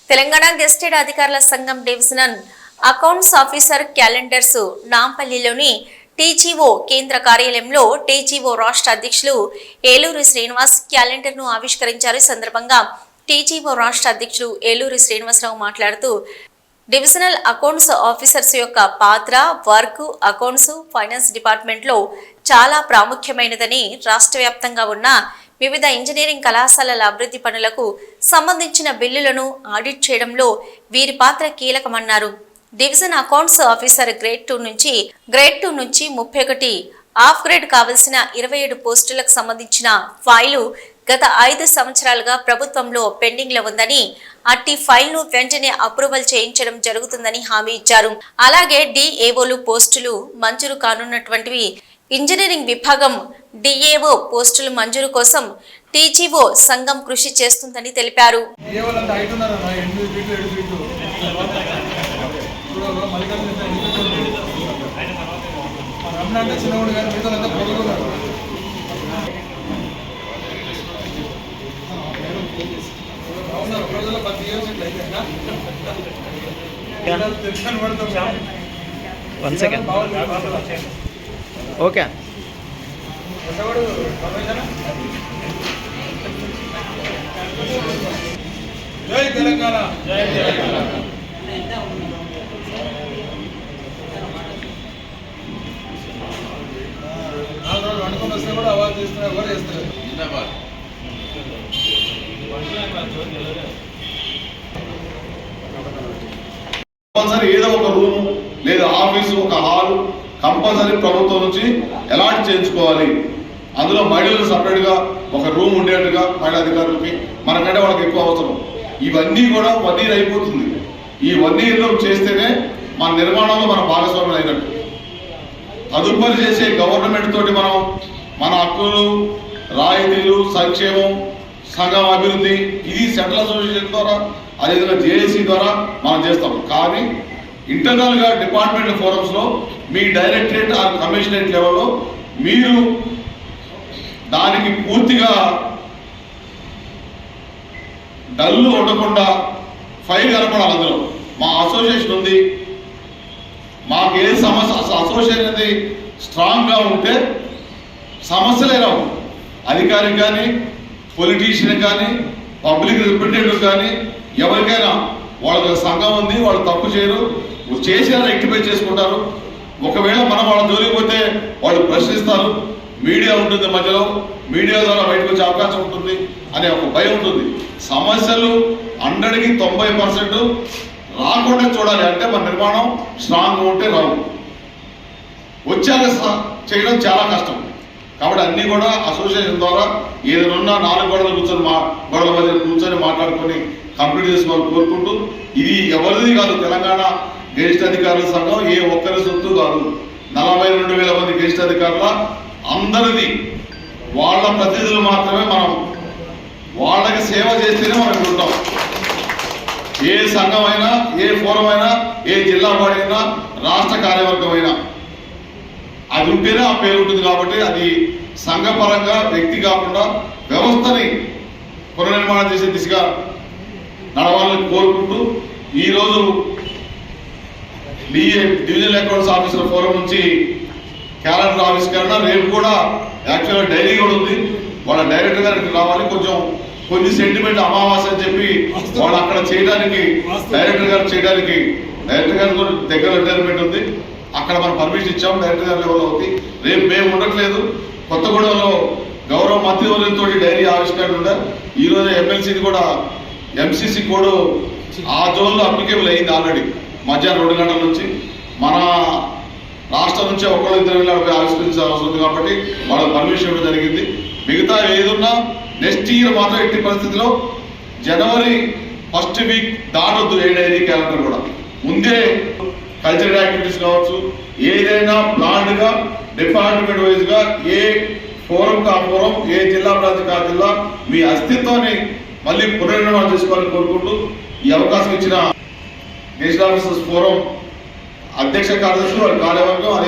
Telangana gazetted అధికారుల సంఘం divisional accounts officer calendars నాంపల్లిలోని టీజీఓ కేంద్ర కార్యాలయంలో టీజీఓ రాష్ట్ర అధ్యక్షులు ఏలూరు శ్రీనివాస్ క్యాలెండర్ను ఆవిష్కరించారు. ఈ సందర్భంగా టీజీఓ రాష్ట్ర అధ్యక్షులు ఏలూరు శ్రీనివాసరావు మాట్లాడుతూ డివిజనల్ అకౌంట్స్ ఆఫీసర్స్ యొక్క పాత్ర, వర్క్, అకౌంట్స్, ఫైనాన్స్ డిపార్ట్మెంట్లో చాలా ప్రాముఖ్యమైనదని, రాష్ట్ర వ్యాప్తంగా ఉన్న వివిధ ఇంజనీరింగ్ కళాశాలల అభివృద్ధి పనులకు సంబంధించిన బిల్లులను ఆడిట్ చేయడంలో వీరి పాత్ర కీలకమన్నారు. డివిజన్ అకౌంట్స్ ఆఫీసర్ గ్రేడ్ 2 నుంచి 31 ఆఫ్ గ్రేడ్ కావలసిన 27 పోస్టులకు సంబంధించిన ఫైలు గత 5 సంవత్సరాలుగా ప్రభుత్వంలో పెండింగ్ లో ఉందని, అట్టి ఫైల్ ను వెంటనే అప్రూవల్ చేయించడం జరుగుతుందని హామీ ఇచ్చారు. అలాగే డిఏఓలు పోస్టులు మంజూరు కానున్నటువంటివి. ఇంజనీరింగ్ విభాగం డిఏఓ పోస్టుల మంజూరు కోసం టీజీఓ సంఘం కృషి చేస్తుందని తెలిపారు. ఓకే జై తెలంగాణ. జై తెలంగాణ. అనుకుని వస్తే కూడా అవాజ్ చేస్తున్నా కూడా చేస్తారు. కంపల్సరీ ఏదో ఒక రూము లేదా ఆఫీసు, ఒక హాల్ కంపల్సరీ ప్రభుత్వం నుంచి అలాట్ చేయించుకోవాలి. అందులో మహిళలు సపరేట్గా ఒక రూమ్ ఉండేట్టుగా మహిళా అధికారులకి, మనకంటే వాళ్ళకి ఎక్కువ అవసరం. ఇవన్నీ కూడా 1 year అయిపోతుంది. ఈ 1 yearలో చేస్తేనే మన నిర్మాణంలో మన భాగస్వామ్యం అయినట్టు. తదుపరి చేసే గవర్నమెంట్ తోటి మనం మన హక్కులు, రాయితీలు, సంక్షేమం, సంఘం అభివృద్ధి, ఇది సెంట్రల్ అసోసియేషన్ ద్వారా, అదేవిధంగా జేఏసీ ద్వారా మనం చేస్తాం. కానీ ఇంటర్నల్గా డిపార్ట్మెంట్ ఫోరమ్స్లో మీ డైరెక్టరేట్ ఆర్ కమిషనరేట్ లెవెల్లో మీరు దానికి పూర్తిగా డల్లు ఉండకుండా ఫైల్ కనపడాలి. అందులో మా అసోసియేషన్ ఉంది, మాకు ఏ సమస్య, అసోసియేషన్ అనేది స్ట్రాంగ్గా ఉంటే సమస్యలే రావు. అధికారికి కానీ, పొలిటీషియన్ కానీ, పబ్లిక్ రిప్రజెంటేటివ్ కానీ, ఎవరికైనా వాళ్ళ సంఘం ఉంది, వాళ్ళు తప్పు చేయరు, చేసినా రెక్టిఫై చేసుకుంటారు. ఒకవేళ మనం వాళ్ళ జోలికి పోతే వాళ్ళు ప్రశ్నిస్తారు. మీడియా ఉంటుంది మధ్యలో, మీడియా ద్వారా బయటకు వచ్చే అవకాశం ఉంటుంది అనే ఒక భయం ఉంటుంది. సమస్యలు 100కి 90% రాకుండా చూడాలి. అంటే మన నిర్మాణం స్ట్రాంగ్ ఉంటే రావు, వచ్చాక చేయడం చాలా కష్టం. కాబట్టి అన్నీ కూడా అసోసియేషన్ ద్వారా ఏదైనా 4 గోడలు కూర్చొని గోడల మధ్య కూర్చొని మాట్లాడుకొని కంప్లీట్ చేసుకోవాలని కోరుకుంటూ, ఇది ఎవరిది కాదు, తెలంగాణ గెజిట్ అధికారుల సంఘం ఏ ఒక్కరి సొత్తు కాదు. 42,000 మంది గెజిట్ అధికారుల అందరిది. వాళ్ళ ప్రతినిధులు మాత్రమే. మనం వాళ్ళకి సేవ చేస్తేనే మనం ఉంటాం. ఏ సంఘం అయినా, ఏ ఫోరం అయినా, ఏ జిల్లా బాడీ అయినా, రాష్ట్ర కార్యవర్గం అయినా అది ఉంటేనే ఆ పేరు ఉంటుంది. కాబట్టి అది సంఘపరంగా, వ్యక్తి కాకుండా వ్యవస్థని పునర్నిర్మాణం చేసే దిశగా నడవాలని కోరుకుంటూ, ఈరోజు డివిజనల్ అకౌంట్స్ ఆఫీసర్ ఫోరం నుంచి క్యాలెండర్ ఆవిష్కరణ, రేపు కూడా యాక్చువల్గా డైరీ కూడా ఉంది. వాళ్ళ డైరెక్టర్ గారికి రావాలి. కొన్ని సెంటిమెంట్ అమావాస్య అని చెప్పి వాళ్ళు అక్కడ చేయడానికి, డైరెక్టర్ గారు చేయడానికి, డైరెక్టర్ గారు కూడా దగ్గర రిటైర్మెంట్ ఉంది. అక్కడ మనం పర్మిషన్ ఇచ్చాము, డైరెక్టర్ గారి లెవెల్లో అవుతుంది. రేపు మేము ఉండట్లేదు. కొత్తగూడెంలో గౌరవ మంత్రివర్యంతో డైరీ ఆవిష్కరణ ఉండే. ఈరోజు ఎమ్మెల్సీది కూడా, ఎంసీసీ కోడ్ ఆ జోన్లో అప్లికేబుల్ అయింది ఆల్రెడీ. మధ్యాహ్నం 2 గంటల నుంచి మన రాష్ట్రం నుంచే 1-2 ఆవిష్కరించాల్సి ఉంది. కాబట్టి వాళ్ళకి పర్మిషన్ ఇవ్వడం జరిగింది. మిగతా ఏదున్నా నెక్స్ట్ ఇయర్ మాత్రం ఎట్టి పరిస్థితిలో జనవరి 1st వీక్ దాటొద్దు. ఏ డైరీ క్యాలెండర్ కూడా ముందే కల్చరల్ యాక్టివిటీస్ కావచ్చు, ఏదైనా ప్లాన్డ్గా డిపార్ట్మెంట్ వైజ్గా ఏ ఫోరంకి ఆ ఫోరం, ఏ జిల్లా ప్రాంతికి ఆ జిల్లా మీ అస్తిత్వాన్ని మళ్ళీ పునర్నిర్మాణం చేసుకోవాలని కోరుకుంటూ, ఈ అవకాశం ఇచ్చిన నేషనల్ ఆఫీసర్స్ ఫోరం అధ్యక్ష కార్యదర్శులు, కార్యవర్గం,